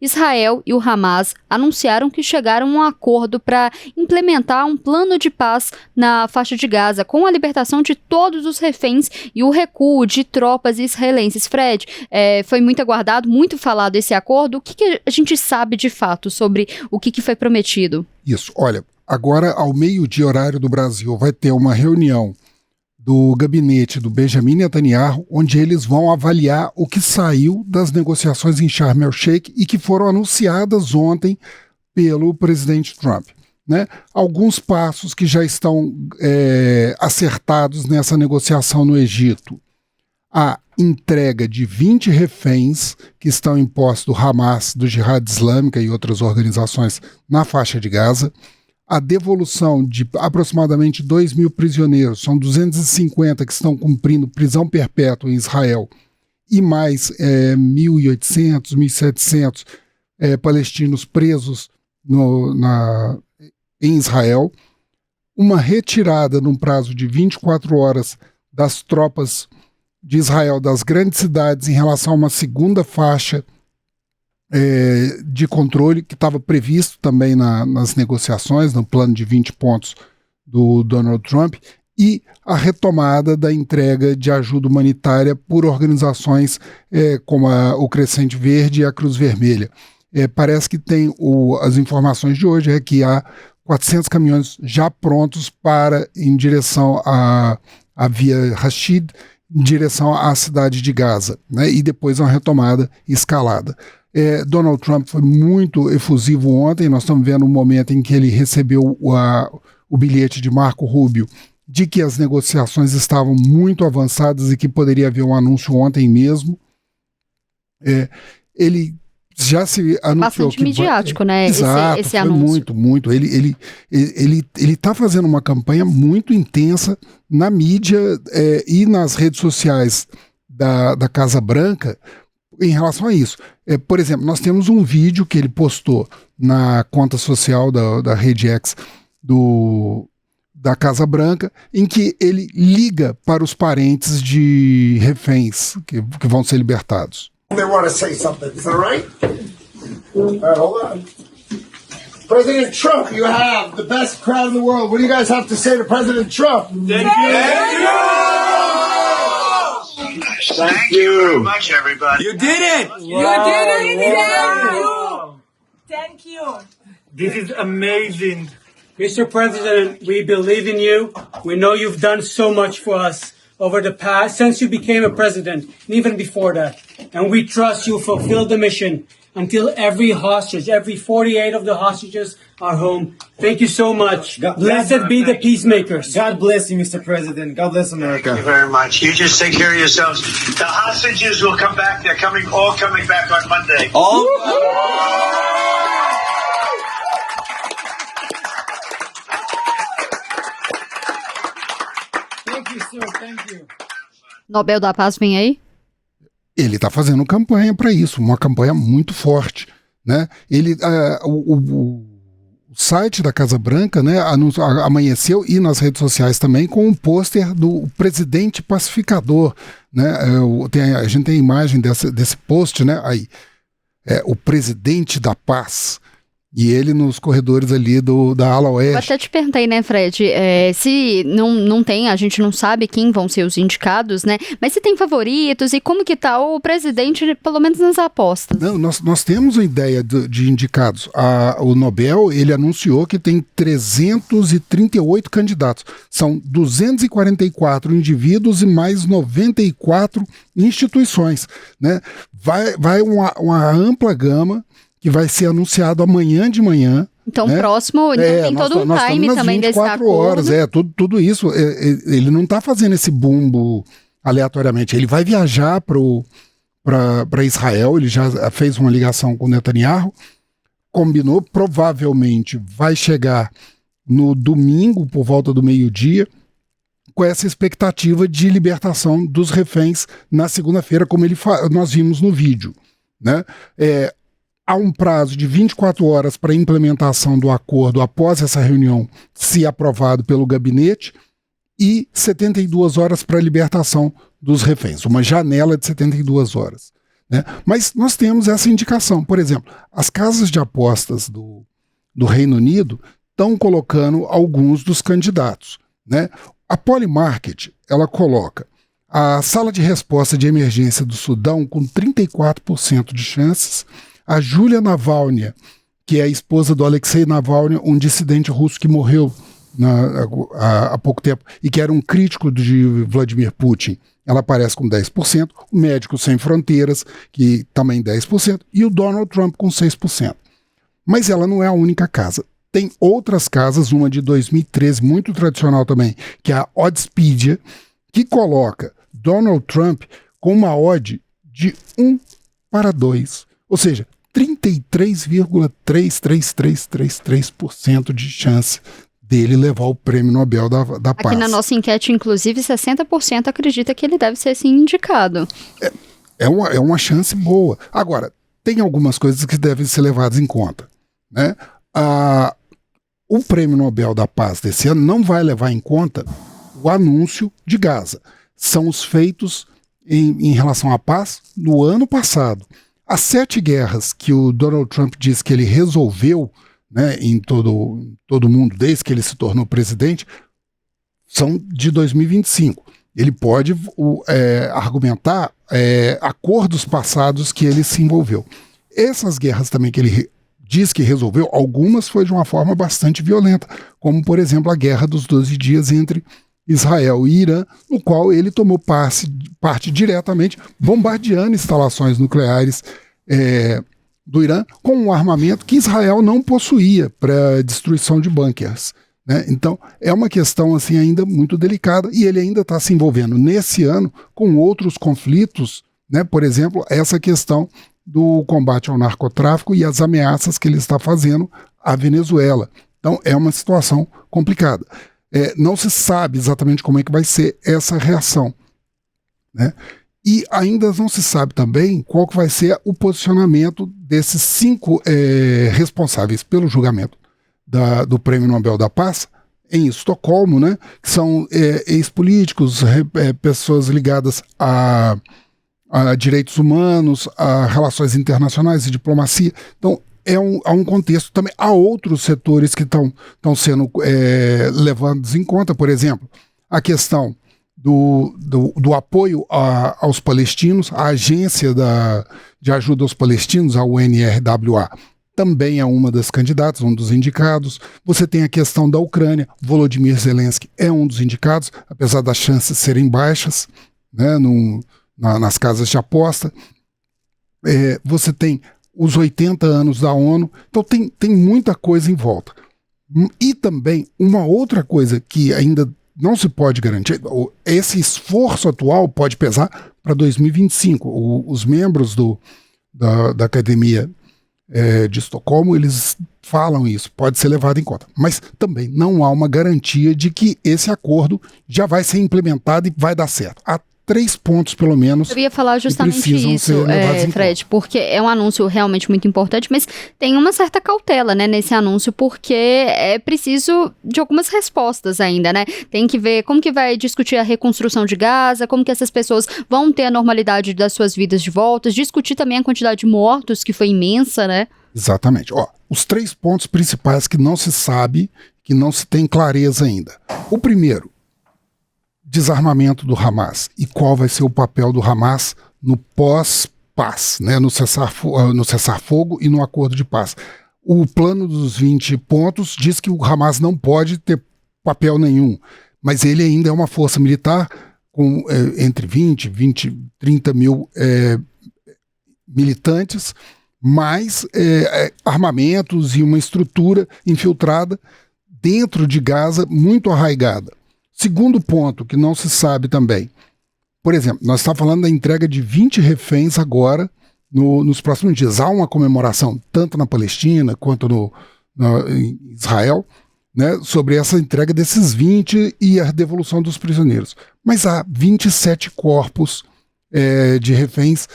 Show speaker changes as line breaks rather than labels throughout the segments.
Israel e o Hamas anunciaram que chegaram a um acordo para implementar um plano de paz na faixa de Gaza, com a libertação de todos os reféns e o recuo de tropas israelenses. Fred, foi muito aguardado, muito falado esse acordo. O que a gente sabe de fato sobre o que foi prometido?
Isso, olha, agora ao meio-dia horário do Brasil vai ter uma reunião do gabinete do Benjamin Netanyahu, onde eles vão avaliar o que saiu das negociações em Sharm el-Sheikh e que foram anunciadas ontem pelo presidente Trump, né? Alguns passos que já estão acertados nessa negociação no Egito. A entrega de 20 reféns que estão em posse do Hamas, do Jihad Islâmica e outras organizações na faixa de Gaza. A devolução de aproximadamente 2.000 prisioneiros, são 250 que estão cumprindo prisão perpétua em Israel, e mais 1.800, 1.700 palestinos presos em Israel. Uma retirada num prazo de 24 horas das tropas de Israel das grandes cidades em relação a uma segunda faixa de controle que estava previsto também nas negociações, no plano de 20 pontos do Donald Trump, e a retomada da entrega de ajuda humanitária por organizações como o Crescente Verde e a Cruz Vermelha. Parece que tem as informações de hoje que há 400 caminhões já prontos em direção à Via Rashid, em direção à cidade de Gaza, né? E depois uma retomada escalada. Donald Trump foi muito efusivo ontem. Nós estamos vendo um momento em que ele recebeu o bilhete de Marco Rubio de que as negociações estavam muito avançadas e que poderia haver um anúncio ontem mesmo. Ele já se anunciou
bastante midiático, né?
Exato,
esse anúncio.
Muito. Ele está fazendo uma campanha muito intensa na mídia e nas redes sociais da Casa Branca em relação a isso. Por exemplo, nós temos um vídeo que ele postou na conta social da Rede X da Casa Branca, em que ele liga para os parentes de reféns que vão ser libertados.
They want to say something. Is that right? All right, hold on. President Trump, you have the best crowd in the world. What do you guys have to say to President Trump?
Thank you.
Thank you very much, everybody.
You did it.
You did it.
Wow.
Thank you.
This is amazing. Mr. President, we believe in you. We know you've done so much for us over the past, since you became a president, and even before that. And we trust you fulfill the mission until every hostage, every 48 of the hostages are home. Thank you so much. Blessed be the peacemakers.
God bless you, Mr. President. God bless America.
Thank you very much. You just take care of yourselves. The hostages will come back. They're all coming back on Monday.
Thank you, sir. Thank you.
Nobel da Paz vem aí?
Ele está fazendo campanha para isso, uma campanha muito forte, né? O site da Casa Branca, né, amanheceu, e nas redes sociais também, com um pôster do presidente pacificador, né? A gente tem a imagem desse post, né? Aí, o presidente da paz. E ele nos corredores ali da ala oeste.
Eu até te perguntei, né, Fred, se não tem, a gente não sabe quem vão ser os indicados, né, mas se tem favoritos e como que tá o presidente, pelo menos nas apostas.
Não, nós temos uma ideia de indicados. O Nobel, ele anunciou que tem 338 candidatos. São 244 indivíduos e mais 94 instituições, né? Vai uma ampla gama que vai ser anunciado amanhã de manhã.
Então, próximo, tem todo um time também desse acordo.
Horas, tudo isso. Ele não está fazendo esse bumbo aleatoriamente. Ele vai viajar para Israel, ele já fez uma ligação com o Netanyahu, combinou, provavelmente vai chegar no domingo, por volta do meio-dia, com essa expectativa de libertação dos reféns na segunda-feira, como nós vimos no vídeo, né? Há um prazo de 24 horas para a implementação do acordo após essa reunião, se aprovado pelo gabinete, e 72 horas para a libertação dos reféns, uma janela de 72 horas. né? Mas nós temos essa indicação. Por exemplo, as casas de apostas do Reino Unido estão colocando alguns dos candidatos, né? A Polymarket, ela coloca a sala de resposta de emergência do Sudão com 34% de chances, a Yulia Navalny, que é a esposa do Alexei Navalny, um dissidente russo que morreu há pouco tempo e que era um crítico de Vladimir Putin, ela aparece com 10%, o Médicos Sem Fronteiras, que também 10%, e o Donald Trump com 6%. Mas ela não é a única casa. Tem outras casas, uma de 2013, muito tradicional também, que é a Oddspedia, que coloca Donald Trump com uma odd de 1:2. Ou seja, 33,33333% de chance dele levar o Prêmio Nobel da Paz.
Aqui na nossa enquete, inclusive, 60% acredita que ele deve ser sim indicado.
É uma chance boa. Agora, tem algumas coisas que devem ser levadas em conta, né? O Prêmio Nobel da Paz desse ano não vai levar em conta o anúncio de Gaza. São os feitos em relação à paz no ano passado. As 7 guerras que o Donald Trump diz que ele resolveu, né, em todo o mundo, desde que ele se tornou presidente, são de 2025. Ele pode argumentar acordos passados que ele se envolveu. Essas guerras também que ele diz que resolveu, algumas foi de uma forma bastante violenta, como, por exemplo, a Guerra dos 12 Dias entre Israel e Irã, no qual ele tomou parte diretamente, bombardeando instalações nucleares do Irã com um armamento que Israel não possuía para destruição de bunkers, né? Então, é uma questão assim, ainda muito delicada, e ele ainda está se envolvendo nesse ano com outros conflitos, né? Por exemplo, essa questão do combate ao narcotráfico e as ameaças que ele está fazendo à Venezuela. Então, é uma situação complicada. Não se sabe exatamente como é que vai ser essa reação, né? E ainda não se sabe também qual que vai ser o posicionamento desses 5 responsáveis pelo julgamento do Prêmio Nobel da Paz em Estocolmo, né? Que são ex-políticos, pessoas ligadas a direitos humanos, a relações internacionais e diplomacia. Então, há um contexto também. Há outros setores que estão sendo levados em conta, por exemplo, a questão do apoio aos palestinos, a agência de ajuda aos palestinos, a UNRWA, também é uma das candidatas, um dos indicados. Você tem a questão da Ucrânia, Volodymyr Zelensky é um dos indicados, apesar das chances serem baixas, né, nas casas de aposta. Você tem os 80 anos da ONU, então tem muita coisa em volta. E também uma outra coisa que ainda não se pode garantir, esse esforço atual pode pesar para 2025. Os membros da Academia de Estocolmo, eles falam isso, pode ser levado em conta. Mas também não há uma garantia de que esse acordo já vai ser implementado e vai dar certo. Há 3 pontos, pelo menos. Eu
ia falar justamente isso, Fred, porque é um anúncio realmente muito importante, mas tem uma certa cautela, né, nesse anúncio, porque é preciso de algumas respostas ainda, né? Tem que ver como que vai discutir a reconstrução de Gaza, como que essas pessoas vão ter a normalidade das suas vidas de volta, discutir também a quantidade de mortos, que foi imensa, né?
Exatamente. Os 3 pontos principais que não se sabe, que não se tem clareza ainda. O primeiro, desarmamento do Hamas e qual vai ser o papel do Hamas no pós-paz, né, no cessar-fogo e no acordo de paz. O plano dos 20 pontos diz que o Hamas não pode ter papel nenhum, mas ele ainda é uma força militar com entre 20, 30 mil militantes, mais armamentos e uma estrutura infiltrada dentro de Gaza muito arraigada. Segundo ponto, que não se sabe também. Por exemplo, nós estamos falando da entrega de 20 reféns agora, nos próximos dias. Há uma comemoração, tanto na Palestina quanto em Israel, né, sobre essa entrega desses 20 e a devolução dos prisioneiros. Mas há 27 corpos de reféns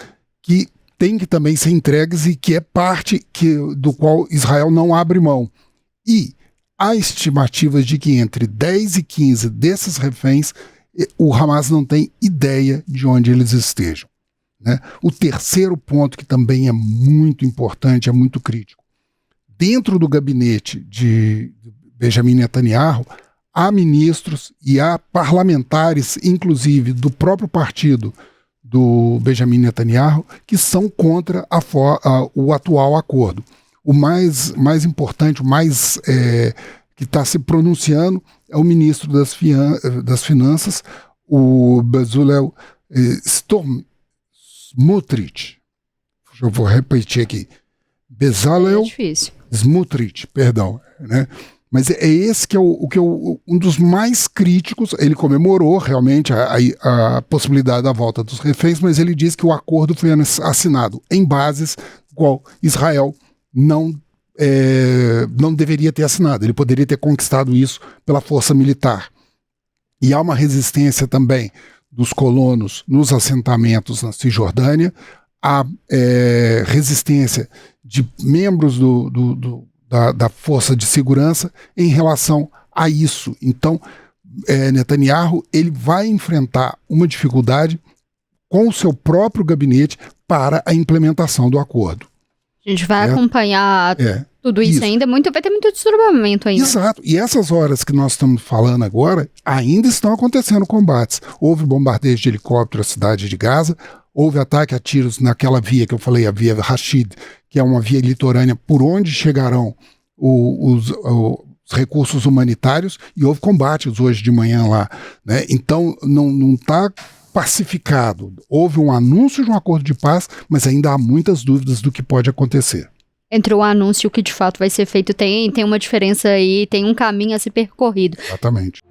que têm que também ser entregues e que é parte do qual Israel não abre mão. E há estimativas de que entre 10 e 15 desses reféns, o Hamas não tem ideia de onde eles estejam, né? O terceiro ponto, que também é muito importante, é muito crítico. Dentro do gabinete de Benjamin Netanyahu, há ministros e há parlamentares, inclusive do próprio partido do Benjamin Netanyahu, que são contra o atual acordo. O mais importante, que está se pronunciando é o ministro das Finanças, o Bezalel Smotrich. Eu vou repetir aqui. Bezalel Smotrich, perdão, né? Mas é esse que é um dos mais críticos. Ele comemorou realmente a possibilidade da volta dos reféns, mas ele diz que o acordo foi assinado em bases qual Israel não deveria ter assinado. Ele poderia ter conquistado isso pela força militar. E há uma resistência também dos colonos nos assentamentos na Cisjordânia, há resistência de membros da força de segurança em relação a isso. Então, Netanyahu ele vai enfrentar uma dificuldade com o seu próprio gabinete para a implementação do acordo.
A gente vai acompanhar tudo isso ainda, vai ter muito desdobramento ainda.
Exato, e essas horas que nós estamos falando agora, ainda estão acontecendo combates. Houve bombardeio de helicóptero à cidade de Gaza, houve ataque a tiros naquela via que eu falei, a via Rashid, que é uma via litorânea por onde chegarão os recursos humanitários, e houve combates hoje de manhã lá, né? Então não está pacificado. Houve um anúncio de um acordo de paz, mas ainda há muitas dúvidas do que pode acontecer.
Entre o anúncio e o que de fato vai ser feito, tem uma diferença aí, tem um caminho a ser percorrido.
Exatamente.